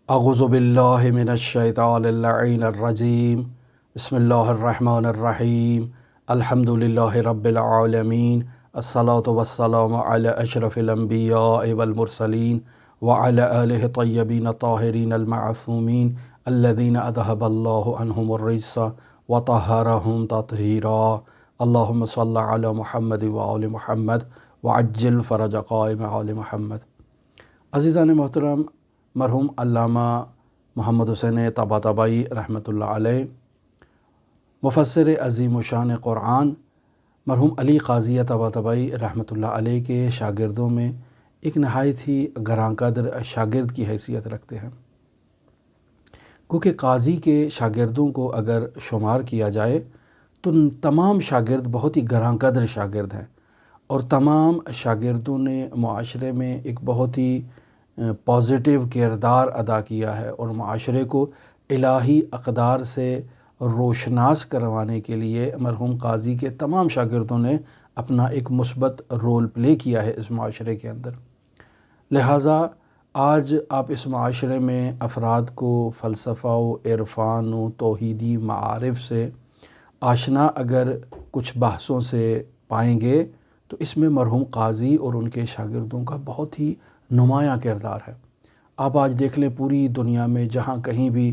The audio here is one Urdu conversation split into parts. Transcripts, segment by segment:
اعوذ باللہ من الشیطان اللعین الرجیم بسم اللہ الرحمن الرحیم الحمد للہ رب العالمین الصلاة والسلام علی اشرف الانبیاء والمرسلین وعلی آلہ الطیبین الطاہرین المعصومین الذین اذہب اللہ عنہم الرجس وطہرہم تطہیرا اللہم صل علی محمد وآل محمد وعجل فرج قائم آل محمد۔ عزیزان محترم، مرحوم علامہ محمد حسین طباطبائی رحمۃ اللہ علیہ، مفسر عظیم الشان قرآن، مرحوم علی قاضی طباطبائی رحمۃ اللہ علیہ کے شاگردوں میں ایک نہایت ہی گراں قدر شاگرد کی حیثیت رکھتے ہیں، کیونکہ قاضی کے شاگردوں کو اگر شمار کیا جائے تو تمام شاگرد بہت ہی گراں قدر شاگرد ہیں، اور تمام شاگردوں نے معاشرے میں ایک بہت ہی پازیٹیو کردار ادا کیا ہے، اور معاشرے کو الہی اقدار سے روشناس کروانے کے لیے مرحوم قاضی کے تمام شاگردوں نے اپنا ایک مثبت رول پلے کیا ہے اس معاشرے کے اندر۔ لہٰذا آج آپ اس معاشرے میں افراد کو فلسفہ و عرفان و توحیدی معارف سے آشنا اگر کچھ بحثوں سے پائیں گے تو اس میں مرحوم قاضی اور ان کے شاگردوں کا بہت ہی نمایاں کردار ہے۔ آپ آج دیکھ لیں پوری دنیا میں جہاں کہیں بھی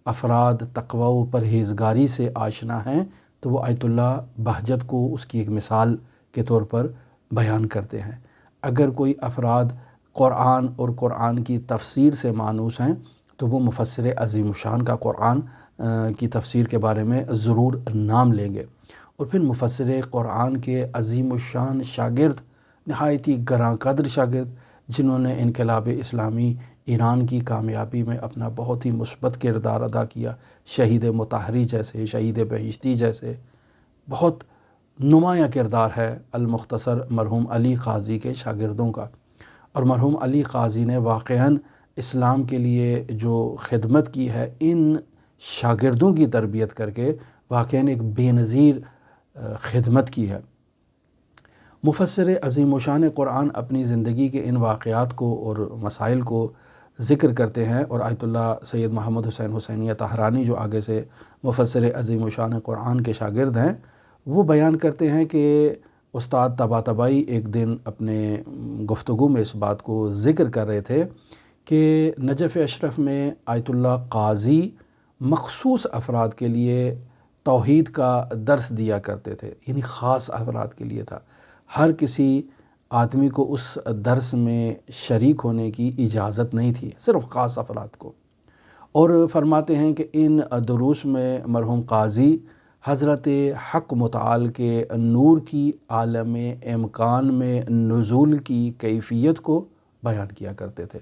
افراد تقوی و پرہیزگاری سے آشنا ہیں تو وہ آیت اللہ بہجت کو اس کی ایک مثال کے طور پر بیان کرتے ہیں۔ اگر کوئی افراد قرآن اور قرآن کی تفسیر سے مانوس ہیں تو وہ مفسر عظیم الشان کا قرآن کی تفسیر کے بارے میں ضرور نام لیں گے، اور پھر مفسر قرآن کے عظیم الشان شاگرد، نہایت ہی گراں قدر شاگرد جنہوں نے انقلاب اسلامی ایران کی کامیابی میں اپنا بہت ہی مثبت کردار ادا کیا، شہید مطہری جیسے، شہید بہشتی جیسے بہت نمایاں کردار ہے المختصر مرحوم علی قاضی کے شاگردوں کا۔ اور مرحوم علی قاضی نے واقعاً اسلام کے لیے جو خدمت کی ہے، ان شاگردوں کی تربیت کر کے واقعاً ایک بے نظیر خدمت کی ہے۔ مفسر عظیم الشان قرآن اپنی زندگی کے ان واقعات کو اور مسائل کو ذکر کرتے ہیں، اور آیت اللہ سید محمد حسین حسینیہ طہرانی جو آگے سے مفسر عظیم الشان قرآن کے شاگرد ہیں، وہ بیان کرتے ہیں کہ استاد طباطبائی ایک دن اپنے گفتگو میں اس بات کو ذکر کر رہے تھے کہ نجف اشرف میں آیت اللہ قاضی مخصوص افراد کے لیے توحید کا درس دیا کرتے تھے، یعنی خاص افراد کے لیے تھا، ہر کسی آدمی کو اس درس میں شریک ہونے کی اجازت نہیں تھی، صرف خاص افراد کو۔ اور فرماتے ہیں کہ ان دروس میں مرحوم قاضی حضرت حق متعال کے نور کی عالم امکان میں نزول کی کیفیت کو بیان کیا کرتے تھے،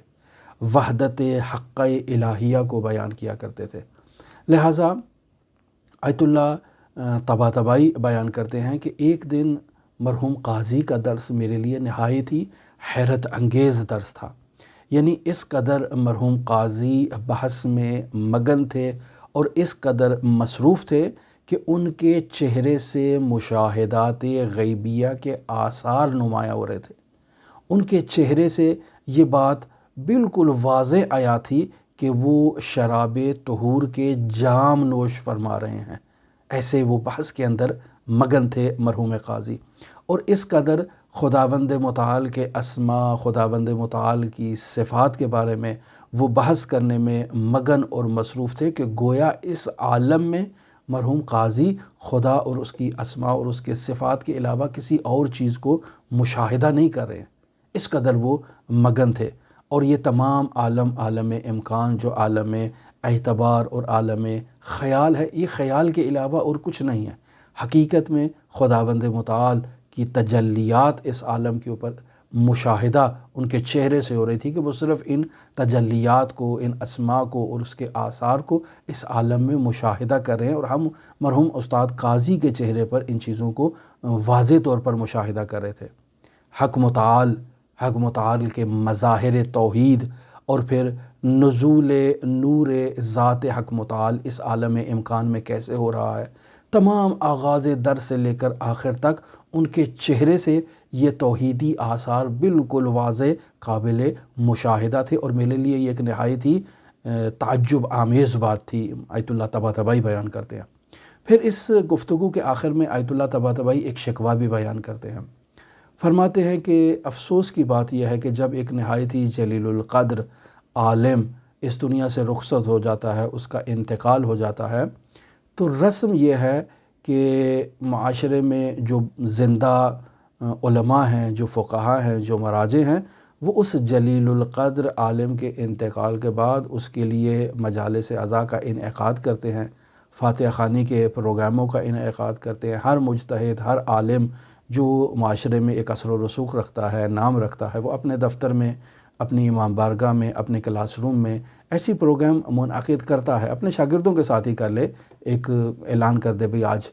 وحدت حق الہیہ کو بیان کیا کرتے تھے۔ لہٰذا آیت اللہ طباطبائی بیان کرتے ہیں کہ ایک دن مرحوم قاضی کا درس میرے لیے نہایت ہی حیرت انگیز درس تھا، یعنی اس قدر مرحوم قاضی بحث میں مگن تھے اور اس قدر مصروف تھے کہ ان کے چہرے سے مشاہدات غیبیہ کے آثار نمایاں ہو رہے تھے۔ ان کے چہرے سے یہ بات بالکل واضح آیا تھی کہ وہ شراب طہور کے جام نوش فرما رہے ہیں، ایسے وہ بحث کے اندر مگن تھے مرحوم قاضی، اور اس قدر خداوند متعال کے اسماء، خداوند متعال کی صفات کے بارے میں وہ بحث کرنے میں مگن اور مصروف تھے کہ گویا اس عالم میں مرحوم قاضی خدا اور اس کی اسماء اور اس کے صفات کے علاوہ کسی اور چیز کو مشاہدہ نہیں کر رہے ہیں، اس قدر وہ مگن تھے۔ اور یہ تمام عالم امکان جو عالم اعتبار اور عالم خیال ہے، یہ خیال کے علاوہ اور کچھ نہیں ہے، حقیقت میں خداوند متعال کی تجلیات اس عالم کے اوپر مشاہدہ ان کے چہرے سے ہو رہی تھی کہ وہ صرف ان تجلیات کو، ان اسماء کو اور اس کے آثار کو اس عالم میں مشاہدہ کر رہے ہیں، اور ہم مرحوم استاد قاضی کے چہرے پر ان چیزوں کو واضح طور پر مشاہدہ کر رہے تھے۔ حق متعال کے مظاہر توحید اور پھر نزول نور ذات حق متعال اس عالم امکان میں کیسے ہو رہا ہے، تمام آغاز درس سے لے کر آخر تک ان کے چہرے سے یہ توحیدی آثار بالکل واضح قابل مشاہدہ تھے، اور میرے لیے یہ ایک نہایت ہی تعجب آمیز بات تھی، آیت اللہ طباطبائی بیان کرتے ہیں۔ پھر اس گفتگو کے آخر میں آیت اللہ طباطبائی ایک شکوہ بھی بیان کرتے ہیں، فرماتے ہیں کہ افسوس کی بات یہ ہے کہ جب ایک نہایت ہی جلیل القدر عالم اس دنیا سے رخصت ہو جاتا ہے، اس کا انتقال ہو جاتا ہے، تو رسم یہ ہے کہ معاشرے میں جو زندہ علماء ہیں، جو فقہاء ہیں، جو مراجع ہیں، وہ اس جلیل القدر عالم کے انتقال کے بعد اس کے لیے مجالس عزا کا انعقاد کرتے ہیں، فاتحہ خوانی کے پروگراموں کا انعقاد کرتے ہیں۔ ہر مجتہد، ہر عالم جو معاشرے میں ایک اثر و رسوخ رکھتا ہے، نام رکھتا ہے، وہ اپنے دفتر میں، اپنی امام بارگاہ میں، اپنے کلاس روم میں ایسی پروگرام منعقد کرتا ہے، اپنے شاگردوں کے ساتھ ہی کر لے، ایک اعلان کر دے بھئی آج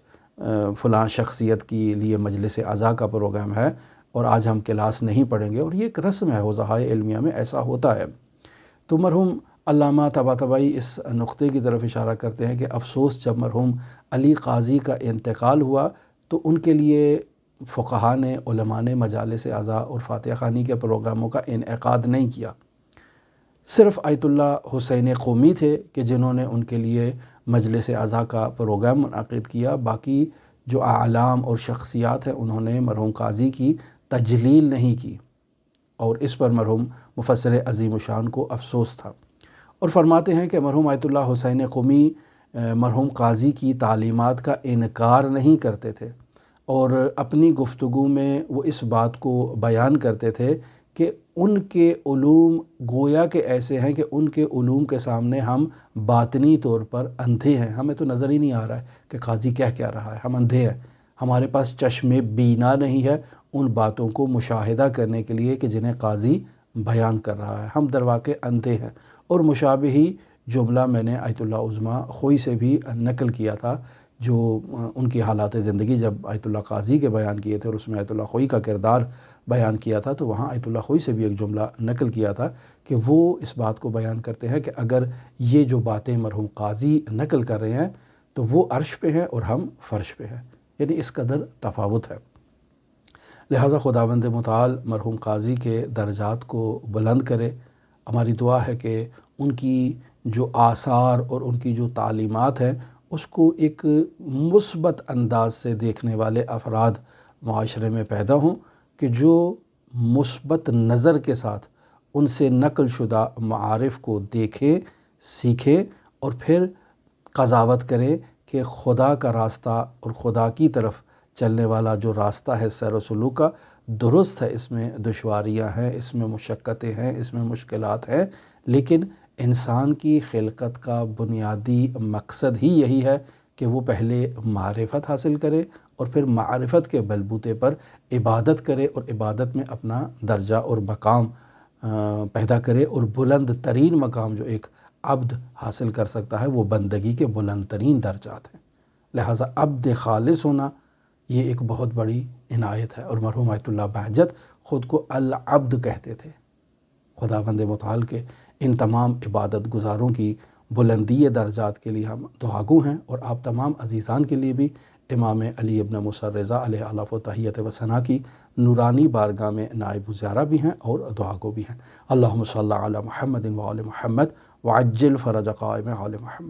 فلاں شخصیت کے لیے مجلس عزا کا پروگرام ہے اور آج ہم کلاس نہیں پڑھیں گے، اور یہ ایک رسم ہے، حوزہائے علمیہ میں ایسا ہوتا ہے۔ تو مرحوم علامہ طباطبائی اس نقطے کی طرف اشارہ کرتے ہیں کہ افسوس جب مرحوم علی قاضی کا انتقال ہوا تو ان کے لیے فقہاء نے، علماء نے مجالس عزا اور فاتحہ خوانی کے پروگراموں کا انعقاد نہیں کیا۔ صرف آیت اللہ حسین قومی تھے کہ جنہوں نے ان کے لیے مجلس عزا کا پروگرام منعقد کیا، باقی جو اعلام اور شخصیات ہیں انہوں نے مرحوم قاضی کی تجلیل نہیں کی، اور اس پر مرحوم مفسر عظیم الشان کو افسوس تھا، اور فرماتے ہیں کہ مرحوم آیت اللہ حسین قومی مرحوم قاضی کی تعلیمات کا انکار نہیں کرتے تھے، اور اپنی گفتگو میں وہ اس بات کو بیان کرتے تھے کہ ان کے علوم گویا کہ ایسے ہیں کہ ان کے علوم کے سامنے ہم باطنی طور پر اندھے ہیں، ہمیں تو نظر ہی نہیں آ رہا ہے کہ قاضی کیا رہا ہے، ہم اندھے ہیں، ہمارے پاس چشم بینا نہیں ہے ان باتوں کو مشاہدہ کرنے کے لیے کہ جنہیں قاضی بیان کر رہا ہے، ہم درواقع اندھے ہیں۔ اور مشابہی جملہ میں نے آیت اللہ عظمیٰ خوئی سے بھی نقل کیا تھا، جو ان کی حالات زندگی جب آیت اللہ قاضی کے بیان کیے تھے اور اس میں آیت اللہ خوئی کا کردار بیان کیا تھا، تو وہاں آیت اللہ خوئی سے بھی ایک جملہ نقل کیا تھا کہ وہ اس بات کو بیان کرتے ہیں کہ اگر یہ جو باتیں مرحوم قاضی نقل کر رہے ہیں تو وہ عرش پہ ہیں اور ہم فرش پہ ہیں، یعنی اس قدر تفاوت ہے۔ لہٰذا خداوند متعال مرحوم قاضی کے درجات کو بلند کرے۔ ہماری دعا ہے کہ ان کی جو آثار اور ان کی جو تعلیمات ہیں اس کو ایک مثبت انداز سے دیکھنے والے افراد معاشرے میں پیدا ہوں، کہ جو مثبت نظر کے ساتھ ان سے نقل شدہ معارف کو دیکھیں، سیکھیں اور پھر قضاوت کریں کہ خدا کا راستہ اور خدا کی طرف چلنے والا جو راستہ ہے سیر و سلوک کا، درست ہے، اس میں دشواریاں ہیں، اس میں مشقتیں ہیں، اس میں مشکلات ہیں، لیکن انسان کی خلقت کا بنیادی مقصد ہی یہی ہے کہ وہ پہلے معرفت حاصل کرے اور پھر معرفت کے بلبوتے پر عبادت کرے، اور عبادت میں اپنا درجہ اور مقام پیدا کرے، اور بلند ترین مقام جو ایک عبد حاصل کر سکتا ہے وہ بندگی کے بلند ترین درجات ہیں۔ لہٰذا عبد خالص ہونا یہ ایک بہت بڑی عنایت ہے، اور مرحوم آیت اللہ بہجت خود کو العبد کہتے تھے۔ خداوند متعال کے ان تمام عبادت گزاروں کی بلندی درجات کے لیے ہم دعاگو ہیں، اور آپ تمام عزیزان کے لیے بھی امام علی ابن موسیٰ الرضا علیہ الاف و تحیت و ثنا کی نورانی بارگاہ میں نائب و زیارہ بھی ہیں اور دعاگو بھی ہیں۔ اللہم صلی علی محمد و آل محمد وعجل فرج قائم آل محمد۔